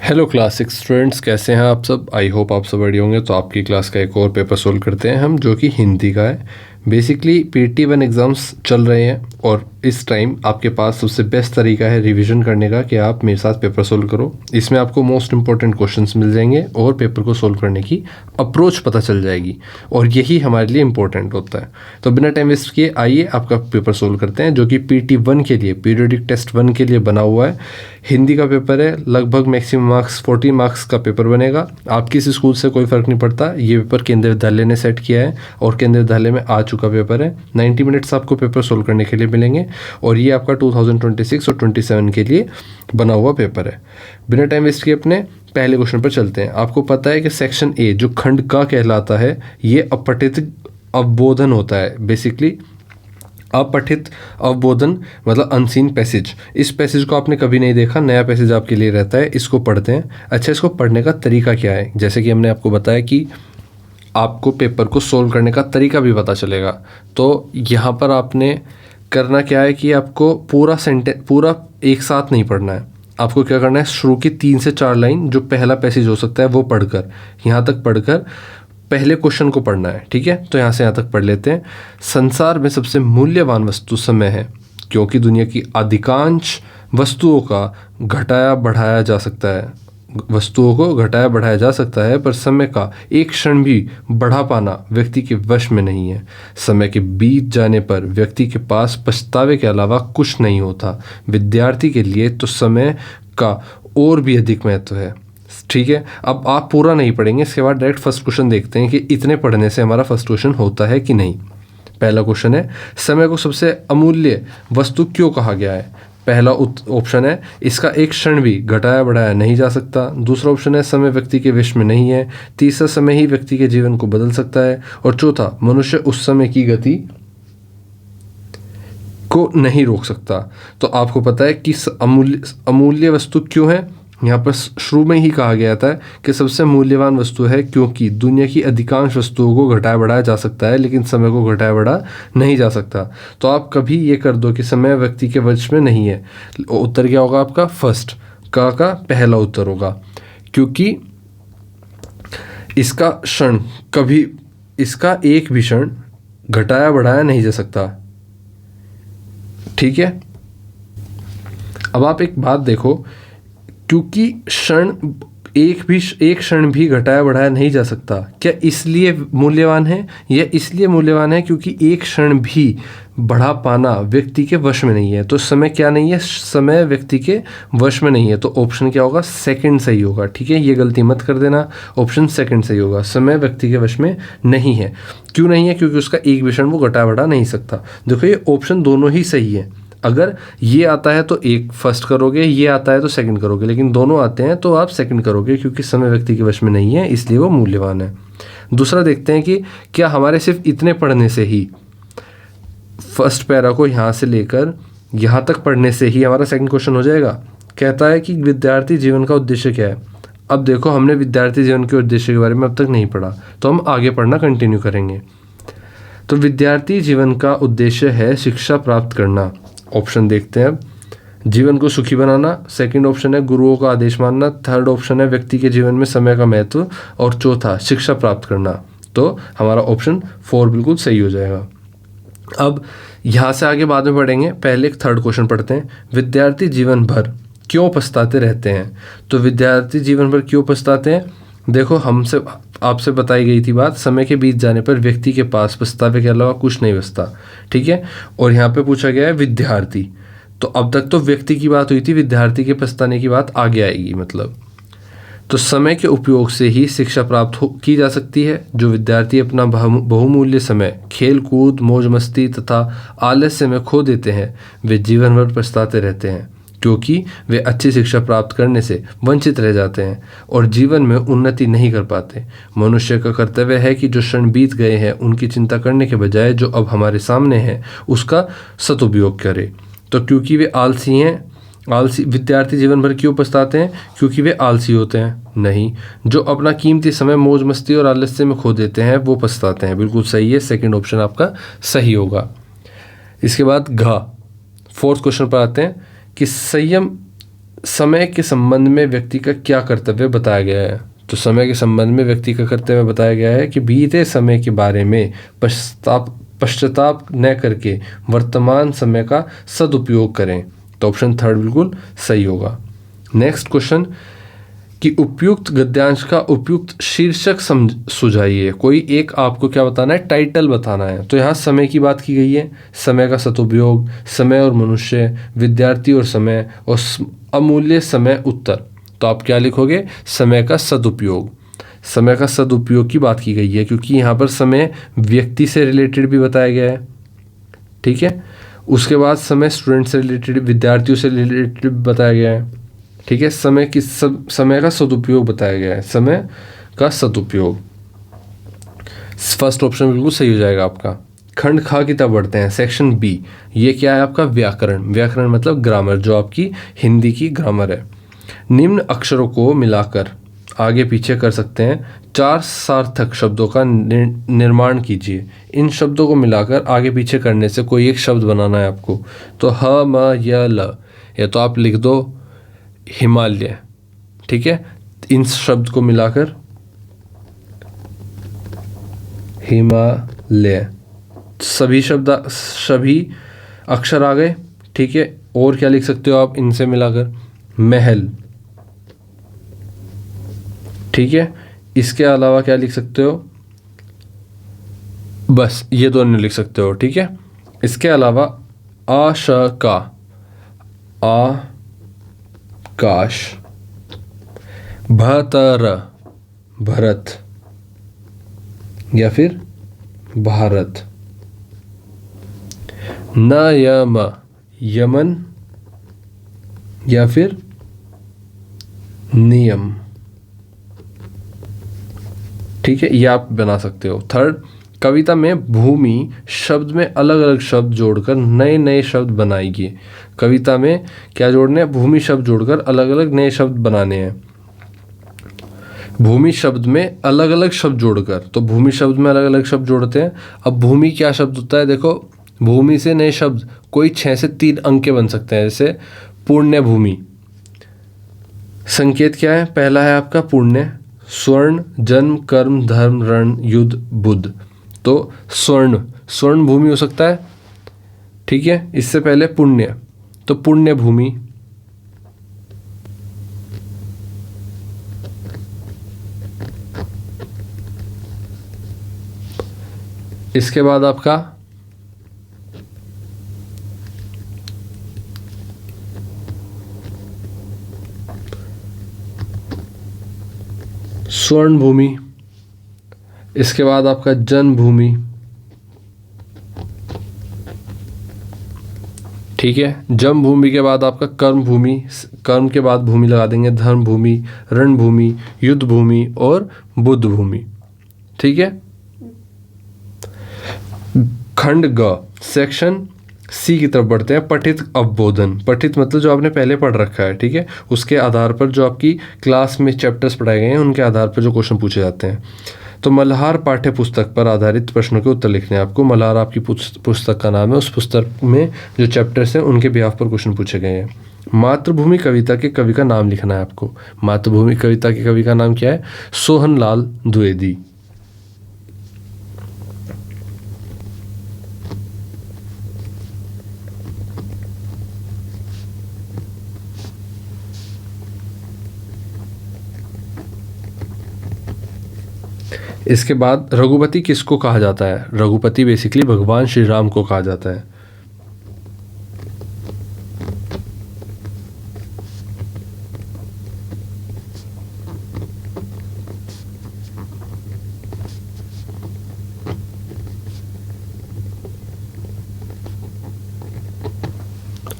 Hello class 6 students, कैसे हैं आप सब। आई होप आप सब बढ़िया होंगे। तो आपकी क्लास का एक और पेपर सोल्व करते हैं हम, जो कि हिंदी का है। बेसिकली PT1 एग्ज़ाम्स चल रहे हैं और इस टाइम आपके पास सबसे बेस्ट तरीका है रिवीजन करने का कि आप मेरे साथ पेपर सोल्व करो। इसमें आपको मोस्ट इंपॉर्टेंट क्वेश्चंस मिल जाएंगे और पेपर को सोल्व करने की अप्रोच पता चल जाएगी, और यही हमारे लिए इम्पोर्टेंट होता है। तो बिना टाइम वेस्ट किए आइए आपका पेपर सोल्व करते हैं, जो कि PT1 के लिए, पीरियोडिक टेस्ट 1 के लिए बना हुआ है। हिंदी का पेपर है, लगभग मैक्सिमम मार्क्स 40 मार्क्स का पेपर बनेगा। आप किस स्कूल से कोई फ़र्क नहीं पड़ता, ये पेपर केंद्रीय विद्यालय ने सेट किया है और केंद्रीय विद्यालय में आ चुका पेपर है। 90 मिनट्स आपको पेपर सोल्व करने के लिए मिलेंगे और ये आपका 2026 और 27 के लिए बना हुआ पेपर है। बिना टाइम वेस्ट किए अपने पहले क्वेश्चन पर चलते हैं। आपको पता है कि सेक्शन ए जो खंड का कहलाता है, ये अपठित अवबोधन होता है। बेसिकली अपठित अवबोधन मतलब अनसीन पैसेज। इस पैसेज को आपने कभी नहीं देखा, नया पैसेज आपके लिए रहता है, इसको पढ़ते हैं। अच्छा, इसको पढ़ने का तरीका क्या है, जैसे कि हमने आपको बताया कि आपको पेपर को सोल्व करने का तरीका भी पता चलेगा। तो यहाँ पर आपने करना क्या है कि आपको पूरा एक साथ नहीं पढ़ना है। आपको क्या करना है, शुरू की 3 से 4 लाइन जो पहला पैसेज हो सकता है वो पढ़कर, यहाँ तक पढ़कर पहले क्वेश्चन को पढ़ना है। ठीक है, तो यहाँ से यहाँ तक पढ़ लेते हैं। संसार में सबसे मूल्यवान वस्तु समय है, क्योंकि दुनिया की अधिकांश वस्तुओं का घटाया बढ़ाया जा सकता है। वस्तुओं को घटाया बढ़ाया जा सकता है, पर समय का एक क्षण भी बढ़ा पाना व्यक्ति के वश में नहीं है। समय के बीत जाने पर व्यक्ति के पास पछतावे के अलावा कुछ नहीं होता। विद्यार्थी के लिए तो समय का और भी अधिक महत्व है। ठीक है, अब आप पूरा नहीं पढ़ेंगे, इसके बाद डायरेक्ट फर्स्ट क्वेश्चन देखते हैं कि इतने पढ़ने से हमारा फर्स्ट क्वेश्चन होता है कि नहीं। पहला क्वेश्चन है, समय को सबसे अमूल्य वस्तु क्यों कहा गया है। पहला ऑप्शन है, इसका एक क्षण भी घटाया बढ़ाया नहीं जा सकता। दूसरा ऑप्शन है, समय व्यक्ति के वश में नहीं है। तीसरा, समय ही व्यक्ति के जीवन को बदल सकता है। और चौथा, मनुष्य उस समय की गति को नहीं रोक सकता। तो आपको पता है कि अमूल्य वस्तु क्यों है। यहाँ पर शुरू में ही कहा गया था कि सबसे मूल्यवान वस्तु है, क्योंकि दुनिया की अधिकांश वस्तुओं को घटाया बढ़ाया जा सकता है, लेकिन समय को घटाया बढ़ा नहीं जा सकता। तो आप कभी ये कर दो कि समय व्यक्ति के वश में नहीं है। उत्तर क्या होगा आपका, फर्स्ट का पहला उत्तर होगा, क्योंकि इसका क्षण कभी, इसका एक भी क्षण घटाया बढ़ाया नहीं जा सकता। ठीक है, अब आप एक बात देखो, क्योंकि एक क्षण भी घटाया बढ़ाया नहीं जा सकता, क्या इसलिए मूल्यवान है? यह इसलिए मूल्यवान है क्योंकि एक क्षण भी बढ़ा पाना व्यक्ति के वश में नहीं है। तो समय क्या नहीं है, समय व्यक्ति के वश में नहीं है। तो ऑप्शन क्या होगा, सेकंड सही होगा। ठीक है, ये गलती मत कर देना, ऑप्शन सेकंड सही होगा। समय व्यक्ति के वश में नहीं है। क्यों नहीं है, क्योंकि उसका एक भी क्षण वो घटाया बढ़ा नहीं सकता। देखो, ये ऑप्शन दोनों ही सही है। अगर ये आता है तो एक फर्स्ट करोगे, ये आता है तो सेकंड करोगे, लेकिन दोनों आते हैं तो आप सेकंड करोगे, क्योंकि समय व्यक्ति के वश में नहीं है, इसलिए वो मूल्यवान है। दूसरा देखते हैं कि क्या हमारे सिर्फ इतने पढ़ने से ही, फर्स्ट पैरा को यहाँ से लेकर यहाँ तक पढ़ने से ही हमारा सेकंड क्वेश्चन हो जाएगा। कहता है कि विद्यार्थी जीवन का उद्देश्य क्या है। अब देखो, हमने विद्यार्थी जीवन के उद्देश्य के बारे में अब तक नहीं पढ़ा, तो हम आगे पढ़ना कंटिन्यू करेंगे। तो विद्यार्थी जीवन का उद्देश्य है शिक्षा प्राप्त करना। ऑप्शन देखते हैं अब, जीवन को सुखी बनाना। सेकंड ऑप्शन है गुरुओं का आदेश मानना। थर्ड ऑप्शन है व्यक्ति के जीवन में समय का महत्व। और चौथा, शिक्षा प्राप्त करना। तो हमारा ऑप्शन 4 बिल्कुल सही हो जाएगा। अब यहाँ से आगे बाद में पढ़ेंगे, पहले एक थर्ड क्वेश्चन पढ़ते हैं। विद्यार्थी जीवन भर क्यों पछताते रहते हैं। तो विद्यार्थी जीवन भर क्यों पछताते हैं, देखो, आपसे बताई गई थी बात, समय के बीत जाने पर व्यक्ति के पास पछतावे के अलावा कुछ नहीं बचता। ठीक है, और यहाँ पे पूछा गया है विद्यार्थी, तो अब तक तो व्यक्ति की बात हुई थी, विद्यार्थी के पछताने की बात आगे आएगी। मतलब तो समय के उपयोग से ही शिक्षा प्राप्त की जा सकती है। जो विद्यार्थी अपना बहुमूल्य समय खेल कूद, मौज मस्ती तथा आलस्य में खो देते हैं, वे जीवन भर पछताते रहते हैं, क्योंकि वे अच्छी शिक्षा प्राप्त करने से वंचित रह जाते हैं और जीवन में उन्नति नहीं कर पाते। मनुष्य का कर्तव्य है कि जो क्षण बीत गए हैं उनकी चिंता करने के बजाय जो अब हमारे सामने है उसका सदुपयोग करे। तो क्योंकि वे आलसी हैं, विद्यार्थी जीवन भर क्यों पछताते हैं, क्योंकि वे आलसी होते हैं? नहीं, जो अपना कीमती समय मौज मस्ती और आलस्य में खो देते हैं वो पछताते हैं। बिल्कुल सही है, सेकंड ऑप्शन आपका सही होगा। इसके बाद घ, फोर्थ क्वेश्चन पर आते हैं कि समय के संबंध में व्यक्ति का क्या कर्तव्य बताया गया है। तो समय के संबंध में व्यक्ति का कर्तव्य बताया गया है कि बीते समय के बारे में पश्चाताप न करके वर्तमान समय का सदुपयोग करें। तो ऑप्शन थर्ड बिल्कुल सही होगा। नेक्स्ट क्वेश्चन कि उपयुक्त गद्यांश का उपयुक्त शीर्षक सुझाइए। कोई एक आपको क्या बताना है, टाइटल बताना है। तो यहाँ समय की बात की गई है, समय का सदुपयोग, समय और मनुष्य, विद्यार्थी और समय, और अमूल्य समय उत्तर। तो आप क्या लिखोगे, समय का सदुपयोग। समय का सदुपयोग की बात की गई है क्योंकि यहाँ पर समय व्यक्ति से रिलेटेड भी बताया गया है, ठीक है। उसके बाद समय स्टूडेंट से रिलेटेड, विद्यार्थियों से रिलेटेड बताया गया है, ठीक है। समय का सदुपयोग बताया गया है, समय का सदुपयोग। फर्स्ट ऑप्शन बिल्कुल सही हो जाएगा आपका। खंड खा की तरफ बढ़ते हैं, सेक्शन बी। ये क्या है आपका, व्याकरण। व्याकरण मतलब ग्रामर, जो आपकी हिंदी की ग्रामर है। निम्न अक्षरों को मिलाकर आगे पीछे कर सकते हैं 4 सार्थक शब्दों का निर्माण कीजिए। इन शब्दों को मिलाकर आगे पीछे करने से कोई एक शब्द बनाना है आपको। तो ह म य ल, या तो आप लिख दो हिमालय, ठीक है। इन शब्द को मिलाकर हिमालय, सभी अक्षर आ गए, ठीक है। और क्या लिख सकते हो आप इनसे मिलाकर, महल, ठीक है। इसके अलावा क्या लिख सकते हो, बस ये दोनों लिख सकते हो, ठीक है। इसके अलावा आशका, आकाश, भतर, भरत या फिर भारत, नयम, यमन या फिर नियम, ठीक है। ये आप बना सकते हो। थर्ड, कविता में भूमि शब्द में अलग अलग शब्द जोड़कर नए नए शब्द बनाएगी। कविता में क्या जोड़ने हैं, भूमि शब्द जोड़कर अलग अलग नए शब्द बनाने हैं। भूमि शब्द में अलग अलग शब्द जोड़कर, तो भूमि शब्द में अलग अलग शब्द जोड़ते हैं। अब भूमि क्या शब्द होता है, देखो भूमि से नए शब्द कोई 6 से 3 अंक के बन सकते हैं। जैसे पुण्य भूमि, संकेत क्या है, पहला है आपका पुण्य, स्वर्ण, जन्म, कर्म, धर्म, रण, युद्ध, बुद्ध। तो स्वर्ण भूमि हो सकता है, ठीक है। इससे पहले पुण्य, तो पुण्य भूमि। इसके बाद आपका स्वर्ण भूमि। इसके बाद आपका जन्मभूमि, ठीक है। जन्मभूमि के बाद आपका कर्म भूमि, कर्म के बाद भूमि लगा देंगे, धर्म भूमि, रण भूमि, युद्ध भूमि और बुद्ध भूमि, ठीक है। खंड ग, सेक्शन सी की तरफ बढ़ते हैं। पठित अवबोधन, पठित मतलब जो आपने पहले पढ़ रखा है, ठीक है। उसके आधार पर जो आपकी क्लास में चैप्टर्स पढ़ाए गए हैं उनके आधार पर जो क्वेश्चन पूछे जाते हैं। तो मल्हार पाठ्य पुस्तक पर आधारित प्रश्नों के उत्तर लिखने हैं आपको। मल्हार आपकी पुस्तक का नाम है, उस पुस्तक में जो चैप्टर्स हैं उनके बिहाफ पर क्वेश्चन पूछे गए हैं। मातृभूमि कविता के कवि का नाम लिखना है आपको। मातृभूमि कविता के कवि का नाम क्या है, सोहनलाल द्विवेदी। इसके बाद रघुपति किसको कहा जाता है, रघुपति बेसिकली भगवान श्री राम को कहा जाता है।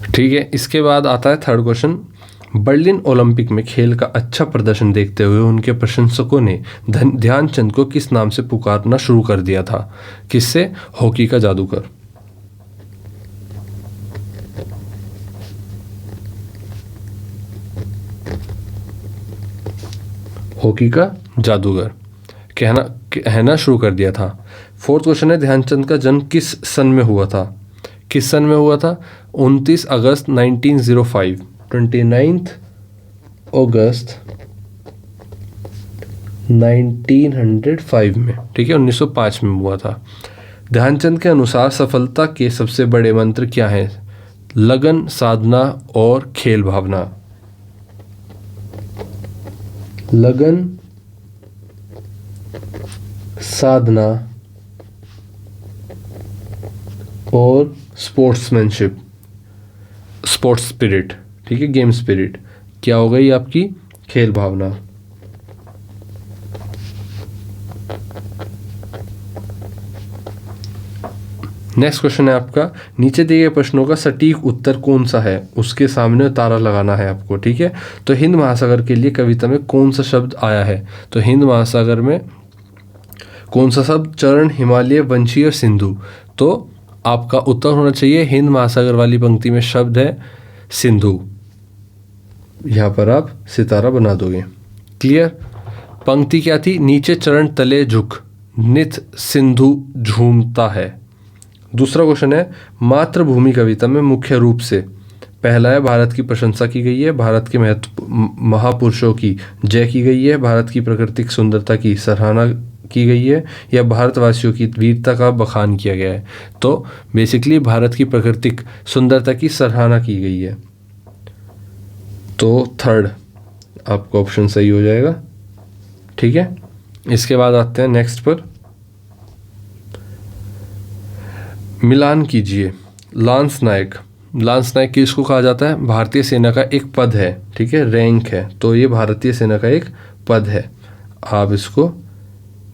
ठीक है। इसके बाद आता है थर्ड क्वेश्चन। बर्लिन ओलंपिक में खेल का अच्छा प्रदर्शन देखते हुए उनके प्रशंसकों ने ध्यानचंद को किस नाम से पुकारना शुरू कर दिया था। किससे, हॉकी का जादूगर। हॉकी का जादूगर कहना शुरू कर दिया था। फोर्थ क्वेश्चन है, ध्यानचंद का जन्म किस सन में हुआ था। किस सन में हुआ था, 29 अगस्त 1905, 29 अगस्त 1905 में, ठीक है, 1905 में हुआ था। ध्यानचंद के अनुसार सफलता के सबसे बड़े मंत्र क्या हैं? लगन, साधना और खेल भावना। लगन, साधना और स्पोर्ट्समैनशिप, स्पोर्ट्स स्पिरिट, ठीक है, गेम स्पिरिट। क्या हो गई आपकी? खेल भावना। नेक्स्ट क्वेश्चन है आपका, नीचे दिए गए प्रश्नों का सटीक उत्तर कौन सा है? उसके सामने तारा लगाना है आपको, ठीक है। तो हिंद महासागर के लिए कविता में कौन सा शब्द आया है? तो हिंद महासागर में कौन सा शब्द? चरण, हिमालय, वंशी और सिंधु। तो आपका उत्तर होना चाहिए हिंद महासागर वाली पंक्ति में शब्द है सिंधु। यहाँ पर आप सितारा बना दोगे। क्लियर? पंक्ति क्या थी? नीचे चरण तले झुक, नित सिंधु झूमता है। दूसरा क्वेश्चन है, मातृभूमि कविता में मुख्य रूप से पहला है भारत की प्रशंसा की गई है, भारत के महापुरुषों की जय की गई है, भारत की प्राकृतिक सुंदरता की सराहना की गई है, या भारतवासियों की वीरता का बखान किया गया है। तो बेसिकली भारत की प्राकृतिक सुंदरता की सराहना की गई है। तो थर्ड आपका ऑप्शन सही हो जाएगा, ठीक है। इसके बाद आते हैं नेक्स्ट पर। मिलान कीजिए। लांस नायक, लांस नायक किसको कहा जाता है? भारतीय सेना का एक पद है, ठीक है, रैंक है। तो ये भारतीय सेना का एक पद है, आप इसको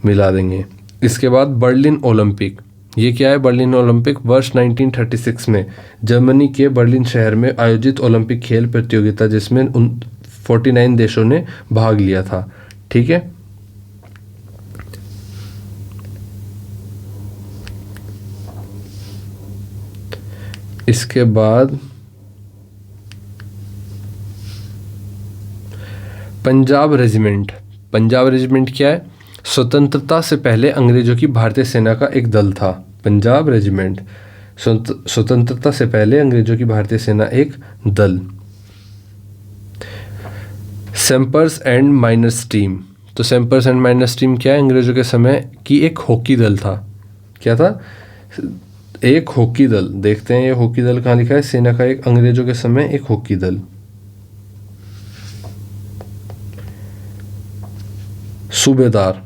मिला देंगे। इसके बाद बर्लिन ओलंपिक, ये क्या है? बर्लिन ओलंपिक वर्ष 1936 में जर्मनी के बर्लिन शहर में आयोजित ओलंपिक खेल प्रतियोगिता जिसमें 49 देशों ने भाग लिया था, ठीक है। इसके बाद पंजाब रेजिमेंट। पंजाब रेजिमेंट क्या है? स्वतंत्रता से पहले अंग्रेजों की भारतीय सेना का एक दल था। पंजाब रेजिमेंट स्वतंत्रता से पहले अंग्रेजों की भारतीय सेना एक दल। सैम्पर्स एंड माइनर्स टीम, तो सैम्पर्स एंड माइनर्स टीम क्या है? अंग्रेजों के समय की एक हॉकी दल था। क्या था? एक हॉकी दल। देखते हैं ये हॉकी दल कहाँ लिखा है? सेना का एक, अंग्रेजों के समय एक हॉकी दल। सूबेदार,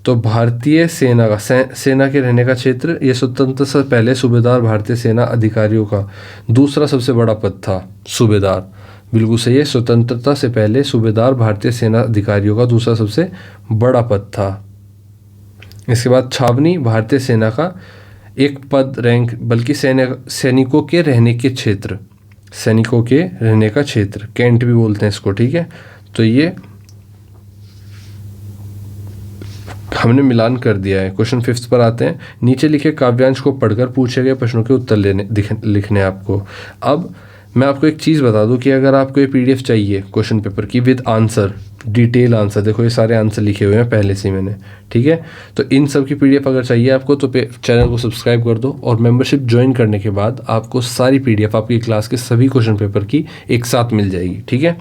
तो भारतीय सेना का सेना के रहने का क्षेत्र, ये स्वतंत्रता से पहले सूबेदार भारतीय सेना अधिकारियों का दूसरा सबसे बड़ा पद था। सूबेदार बिल्कुल सही है, स्वतंत्रता से पहले सूबेदार भारतीय सेना अधिकारियों का दूसरा सबसे बड़ा पद था। इसके बाद छावनी, भारतीय सेना का एक पद, रैंक, बल्कि सैनिकों के रहने के क्षेत्र, सैनिकों के रहने का क्षेत्र, कैंट भी बोलते हैं इसको, ठीक है। तो ये हमने मिलान कर दिया है। क्वेश्चन 5 पर आते हैं। नीचे लिखे काव्यांश को पढ़कर पूछे गए प्रश्नों के उत्तर लिखने आपको। अब मैं आपको एक चीज़ बता दूं कि अगर आपको ये PDF चाहिए क्वेश्चन पेपर की विद आंसर, डिटेल आंसर, देखो ये सारे आंसर लिखे हुए हैं पहले से मैंने, ठीक है। तो इन सब की PDF अगर चाहिए आपको तो चैनल को सब्सक्राइब कर दो, और मेंबरशिप ज्वाइन करने के बाद आपको सारी PDF आपकी क्लास के सभी क्वेश्चन पेपर की एक साथ मिल जाएगी, ठीक है।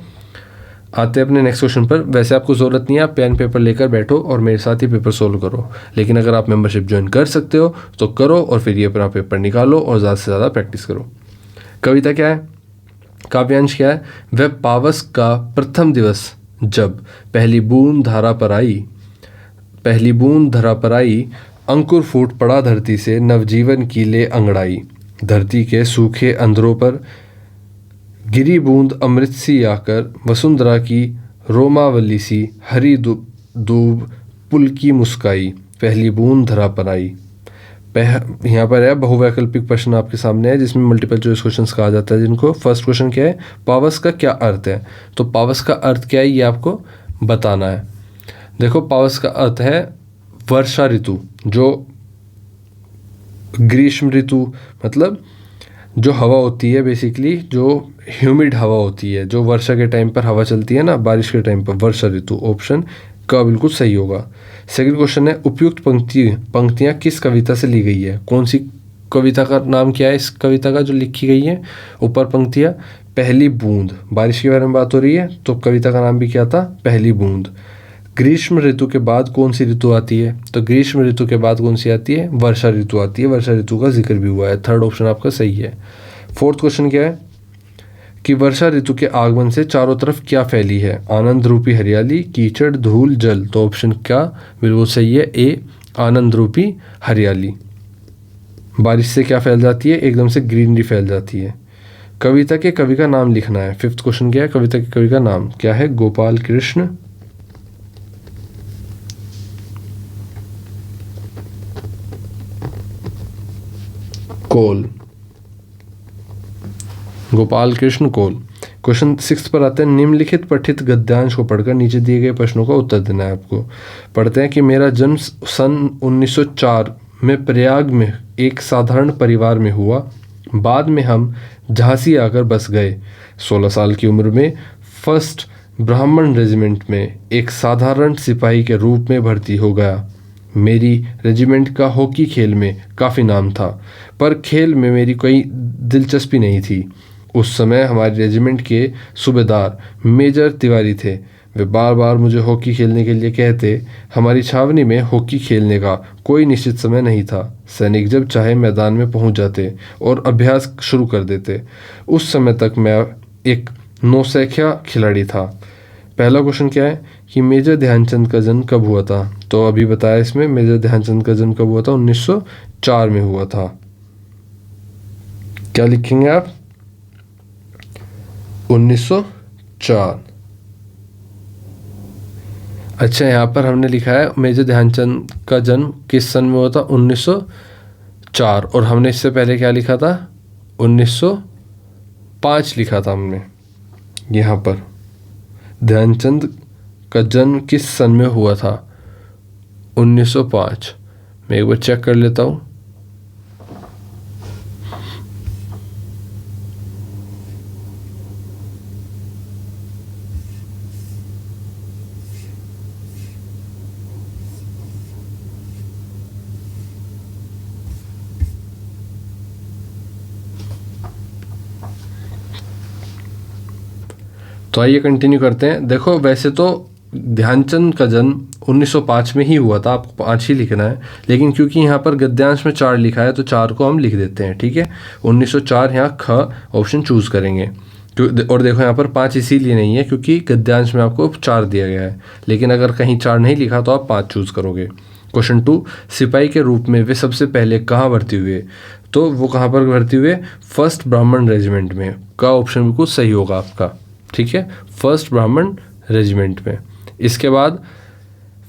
आते हैं अपने नेक्स्ट क्वेश्चन पर। वैसे आपको ज़रूरत नहीं है, आप पेन पेपर लेकर बैठो और मेरे साथ ही पेपर सोल्व करो, लेकिन अगर आप मेंबरशिप ज्वाइन कर सकते हो तो करो, और फिर ये अपना पेपर निकालो और ज़्यादा से ज़्यादा प्रैक्टिस करो। कविता क्या है? काव्यांश क्या है? वह पावस का प्रथम दिवस जब पहली बूंद धारा पर आई, पहली बूंद धरा पर आई, अंकुर फूट पड़ा धरती से, नवजीवन की ले अंगड़ाई, धरती के सूखे अंधरों पर गिरी बूंद अमृत सी आकर, वसुंधरा की रोमावली सी, हरी दूब पुल की मुस्काई, पहली बूंद धरा पर आई। यहाँ पर है बहुवैकल्पिक प्रश्न आपके सामने है, जिसमें मल्टीपल चॉइस क्वेश्चंस कहा जाता है जिनको। फर्स्ट क्वेश्चन क्या है? पावस का क्या अर्थ है? तो पावस का अर्थ क्या है ये आपको बताना है। देखो, पावस का अर्थ है वर्षा ऋतु, जो ग्रीष्म ऋतु, मतलब जो हवा होती है, बेसिकली जो ह्यूमिड हवा होती है, जो वर्षा के टाइम पर हवा चलती है ना, बारिश के टाइम पर, वर्षा ऋतु। ऑप्शन का बिल्कुल सही होगा। सेकंड क्वेश्चन है, उपयुक्त पंक्तियाँ किस कविता से ली गई है? कौन सी कविता का नाम क्या है इस कविता का जो लिखी गई है? ऊपर पंक्तियाँ, पहली बूंद, बारिश के बारे में बात हो रही है, तो कविता का नाम भी क्या था, पहली बूंद। ग्रीष्म ऋतु के बाद कौन सी ऋतु आती है, तो ग्रीष्म ऋतु के बाद कौन सी आती है, वर्षा ऋतु आती है। वर्षा ऋतु का जिक्र भी हुआ है, थर्ड ऑप्शन आपका सही है। फोर्थ क्वेश्चन क्या है कि वर्षा ऋतु के आगमन से चारों तरफ क्या फैली है, आनंद रूपी हरियाली, कीचड़, धूल, जल। तो ऑप्शन क्या बिल्कुल सही है, ए आनंद रूपी हरियाली। बारिश से क्या फैल जाती है, एकदम से ग्रीनरी फैल जाती है। कविता के कवि का नाम लिखना है। फिफ्थ क्वेश्चन क्या है, कविता के कवि का नाम क्या है, गोपाल कृष्ण कोल, गोपाल कृष्ण कोल। क्वेश्चन 6 पर आते हैं, निम्नलिखित पठित गद्यांश को पढ़कर नीचे दिए गए प्रश्नों का उत्तर देना है आपको। पढ़ते हैं कि मेरा जन्म सन 1904 में प्रयाग में एक साधारण परिवार में हुआ। बाद में हम झांसी आकर बस गए। 16 साल की उम्र में फर्स्ट ब्राह्मण रेजिमेंट में एक साधारण सिपाही के रूप में भर्ती हो गया। मेरी रेजिमेंट का हॉकी खेल में काफ़ी नाम था, पर खेल में मेरी कोई दिलचस्पी नहीं थी। उस समय हमारे रेजिमेंट के सूबेदार मेजर तिवारी थे। वे बार बार मुझे हॉकी खेलने के लिए कहते। हमारी छावनी में हॉकी खेलने का कोई निश्चित समय नहीं था। सैनिक जब चाहे मैदान में पहुंच जाते और अभ्यास शुरू कर देते। उस समय तक मैं एक नौसिखिया खिलाड़ी था। पहला क्वेश्चन क्या है कि मेजर ध्यानचंद का जन्म कब हुआ था, तो अभी बताया इसमें मेजर ध्यानचंद का जन्म कब हुआ था, 1904 में हुआ था। क्या लिखेंगे आप, 1904। अच्छा, यहाँ पर हमने लिखा है मेजर ध्यानचंद का जन्म किस सन में हुआ था, 1904, और हमने इससे पहले क्या लिखा था, 1905 लिखा था हमने। यहाँ पर ध्यानचंद का जन्म किस सन में हुआ था, 1905। मैं एक बार चेक कर लेता हूँ। तो आइए कंटिन्यू करते हैं। देखो वैसे तो ध्यानचंद का जन्म 1905 में ही हुआ था, आपको 5 ही लिखना है, लेकिन क्योंकि यहाँ पर गद्यांश में 4 लिखा है तो 4 को हम लिख देते हैं, ठीक है। 1904 यहाँ ख ऑप्शन चूज़ करेंगे। और देखो यहाँ पर 5 इसीलिए नहीं है क्योंकि गद्यांश में आपको 4 दिया गया है, लेकिन अगर कहीं 4 नहीं लिखा तो आप 5 चूज़ करोगे। क्वेश्चन 2, सिपाही के रूप में वे सबसे पहले कहाँ भर्ती हुए, तो वो कहाँ पर भर्ती हुए, फर्स्ट ब्राह्मण रेजिमेंट में। का ऑप्शन बिल्कुल सही होगा आपका, ठीक है, फर्स्ट ब्राह्मण रेजिमेंट में। इसके बाद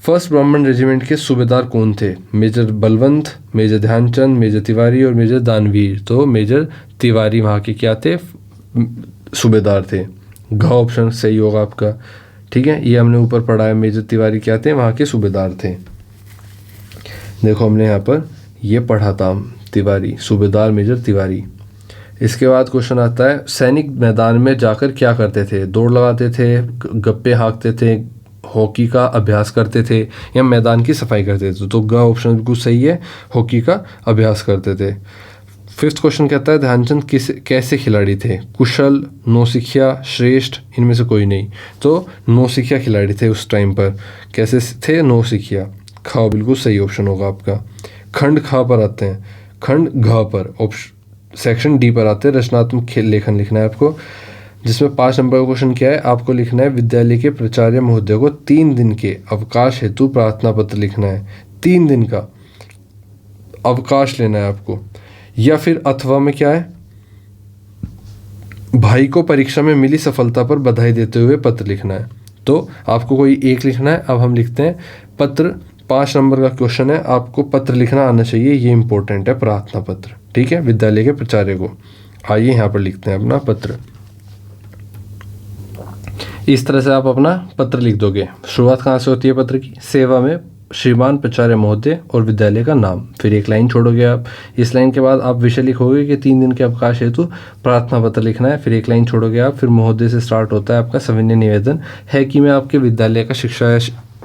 फर्स्ट ब्राह्मण रेजिमेंट के सूबेदार कौन थे, major Balwant, major Dhyan Chand, major Tiwari और मेजर दानवीर। तो मेजर तिवारी वहाँ के क्या थे, सूबेदार थे। घ ऑप्शन सही होगा आपका, ठीक है। ये हमने ऊपर पढ़ा है, मेजर तिवारी क्या थे, वहाँ के सूबेदार थे। देखो हमने यहाँ पर ये पढ़ा था, तिवारी सूबेदार मेजर तिवारी। इसके बाद क्वेश्चन आता है, सैनिक मैदान में जाकर क्या करते थे, दौड़ लगाते थे, गप्पे हाँकते थे, हॉकी का अभ्यास करते थे या मैदान की सफाई करते थे। तो ग ऑप्शन बिल्कुल सही है, हॉकी का अभ्यास करते थे। फिफ्थ क्वेश्चन कहता है, ध्यानचंद कैसे खिलाड़ी थे, कुशल, नौसिखिया, श्रेष्ठ, इनमें से कोई नहीं। तो नौसिखिया खिलाड़ी थे उस टाइम पर। कैसे थे, नौसिखिया। ख बिल्कुल सही ऑप्शन होगा आपका। खंड ख पर आते हैं, खंड घ पर, ऑप्शन सेक्शन डी पर आते हैं, रचनात्मक लेखन लिखना है आपको, जिसमें 5 नंबर का क्वेश्चन क्या है, आपको लिखना है विद्यालय के प्राचार्य महोदय को 3 दिन के अवकाश हेतु प्रार्थना पत्र लिखना है। 3 दिन का अवकाश लेना है आपको, या फिर अथवा में क्या है, भाई को परीक्षा में मिली सफलता पर बधाई देते हुए पत्र लिखना है। तो आपको कोई एक लिखना है। अब हम लिखते हैं पत्र। 5 नंबर का क्वेश्चन है, आपको पत्र लिखना आना चाहिए, ये इंपॉर्टेंट है, प्रार्थना पत्र, ठीक है, विद्यालय के प्राचार्य को। आइए यहाँ पर लिखते हैं अपना पत्र। इस तरह से आप अपना पत्र लिख दोगे। शुरुआत कहाँ से होती है पत्र की, सेवा में श्रीमान प्राचार्य महोदय और विद्यालय का नाम, फिर एक लाइन छोड़ोगे आप। इस लाइन के बाद आप विषय लिखोगे कि 3 दिन के अवकाश हेतु प्रार्थना पत्र लिखना है, फिर एक लाइन छोड़ोगे आप, फिर महोदय से स्टार्ट होता है आपका सविनय निवेदन है कि मैं आपके विद्यालय का शिक्षा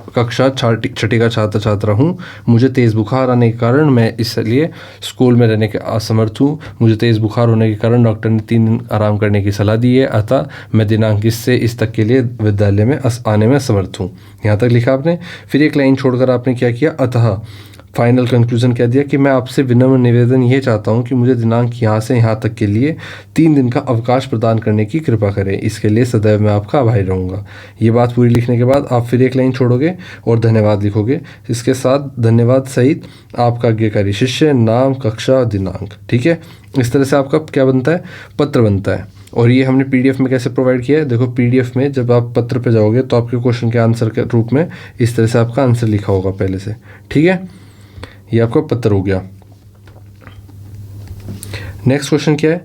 कक्षा छठी का छात्र हूँ। मुझे तेज़ बुखार आने के कारण मैं इसलिए स्कूल में रहने के असमर्थ हूँ। मुझे तेज़ बुखार होने के कारण डॉक्टर ने 3 दिन आराम करने की सलाह दी है, अतः मैं दिनांक इस से इस तक के लिए विद्यालय में आने में असमर्थ हूँ। यहाँ तक लिखा आपने। फिर एक लाइन छोड़कर आपने क्या किया, अतः फाइनल कंक्लूजन क्या दिया कि मैं आपसे विनम्र निवेदन ये चाहता हूँ कि मुझे दिनांक यहाँ से यहाँ तक के लिए 3 दिन का अवकाश प्रदान करने की कृपा करें। इसके लिए सदैव मैं आपका आभारी रहूँगा। ये बात पूरी लिखने के बाद आप फिर एक लाइन छोड़ोगे और धन्यवाद लिखोगे। इसके साथ धन्यवाद सहित आपका आज्ञाकारी शिष्य, नाम, कक्षा, दिनांक। ठीक है, इस तरह से आपका क्या बनता है, पत्र बनता है। और ये हमने पीडीएफ में कैसे प्रोवाइड किया है, देखो पीडीएफ में जब आप पत्र पे जाओगे तो आपके क्वेश्चन के आंसर के रूप में इस तरह से आपका आंसर लिखा होगा पहले से। ठीक है, ये आपका पत्र हो गया। नेक्स्ट क्वेश्चन क्या है,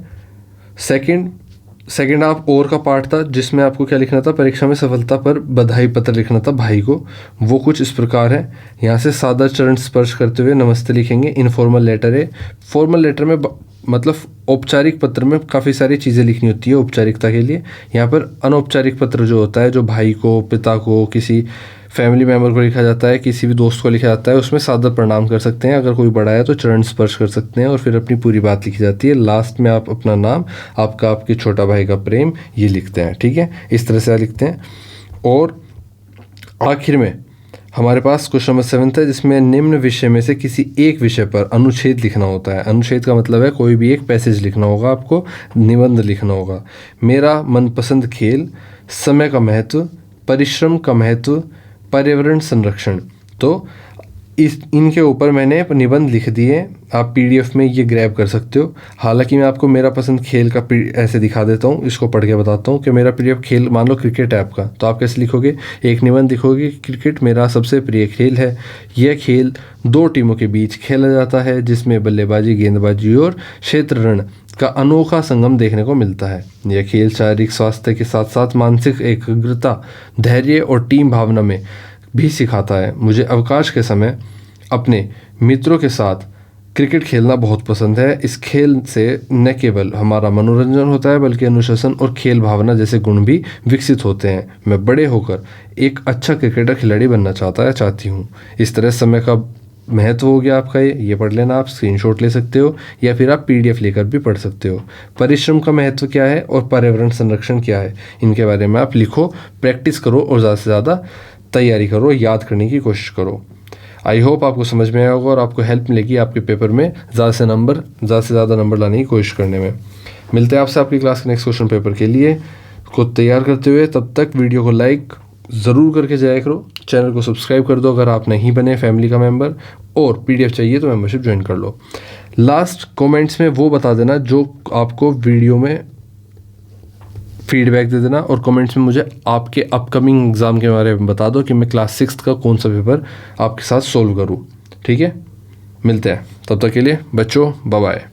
सेकंड आप और का पार्ट था जिसमें आपको क्या लिखना था, परीक्षा में सफलता पर बधाई पत्र लिखना था भाई को। वो कुछ इस प्रकार है, यहाँ से सादर चरण स्पर्श करते हुए नमस्ते लिखेंगे। इनफॉर्मल लेटर है। फॉर्मल लेटर में मतलब औपचारिक पत्र में काफ़ी सारी चीज़ें लिखनी होती है औपचारिकता के लिए। यहाँ पर अनौपचारिक पत्र जो होता है, जो भाई को, पिता को, किसी फैमिली मेम्बर को लिखा जाता है, किसी भी दोस्त को लिखा जाता है, उसमें सादर प्रणाम कर सकते हैं। अगर कोई बड़ा है तो चरण स्पर्श कर सकते हैं और फिर अपनी पूरी बात लिखी जाती है। लास्ट में आप अपना नाम, आपके छोटा भाई का प्रेम, ये लिखते हैं। ठीक है, इस तरह से लिखते हैं। और आखिर में हमारे पास क्वेश्चन नंबर 7 है जिसमें निम्न विषय में से किसी एक विषय पर अनुच्छेद लिखना होता है। अनुच्छेद का मतलब है कोई भी एक पैसेज लिखना होगा, आपको निबंध लिखना होगा। मेरा मनपसंद खेल, समय का महत्व, परिश्रम का महत्व, पर्यावरण संरक्षण। तो इनके ऊपर मैंने निबंध लिख दिए। आप पीडीएफ में ये ग्रैब कर सकते हो। हालांकि मैं आपको मेरा पसंद खेल का ऐसे दिखा देता हूँ, इसको पढ़ के बताता हूँ कि मेरा प्रिय खेल, मान लो क्रिकेट है आपका, तो आप कैसे लिखोगे, एक निबंध लिखोगे, क्रिकेट मेरा सबसे प्रिय खेल है। यह खेल 2 टीमों के बीच खेला जाता है जिसमें बल्लेबाजी, गेंदबाजी और क्षेत्र रण का अनोखा संगम देखने को मिलता है। यह खेल शारीरिक स्वास्थ्य के साथ साथ मानसिक एकाग्रता, धैर्य और टीम भावना में भी सिखाता है। मुझे अवकाश के समय अपने मित्रों के साथ क्रिकेट खेलना बहुत पसंद है। इस खेल से न केवल हमारा मनोरंजन होता है बल्कि अनुशासन और खेल भावना जैसे गुण भी विकसित होते हैं। मैं बड़े होकर एक अच्छा क्रिकेटर खिलाड़ी बनना चाहती हूँ। इस तरह समय का महत्व हो गया आपका। ये पढ़ लेना, आप स्क्रीनशॉट ले सकते हो या फिर आप पीडीएफ लेकर भी पढ़ सकते हो। परिश्रम का महत्व क्या है और पर्यावरण संरक्षण क्या है, इनके बारे में आप लिखो, प्रैक्टिस करो और ज़्यादा से ज़्यादा तैयारी करो, याद करने की कोशिश करो। आई होप आपको समझ में आया होगा और आपको हेल्प मिलेगी आपके पेपर में ज़्यादा से ज़्यादा नंबर लाने की कोशिश करने में। मिलते हैं आपसे आपकी क्लास के नेक्स्ट क्वेश्चन पेपर के लिए को तैयार करते हुए। तब तक वीडियो को लाइक ज़रूर करके जाया करो, चैनल को सब्सक्राइब कर दो अगर आप नहीं बने फैमिली का मेंबर, और पीडीएफ चाहिए तो मेंबरशिप ज्वाइन कर लो। लास्ट कमेंट्स में वो बता देना जो आपको वीडियो में फीडबैक दे देना, और कमेंट्स में मुझे आपके अपकमिंग एग्ज़ाम के बारे में बता दो कि मैं क्लास 6 का कौन सा पेपर आपके साथ सोल्व करूँ। ठीक है, मिलते हैं, तब तक के लिए बच्चों, बाय बाय।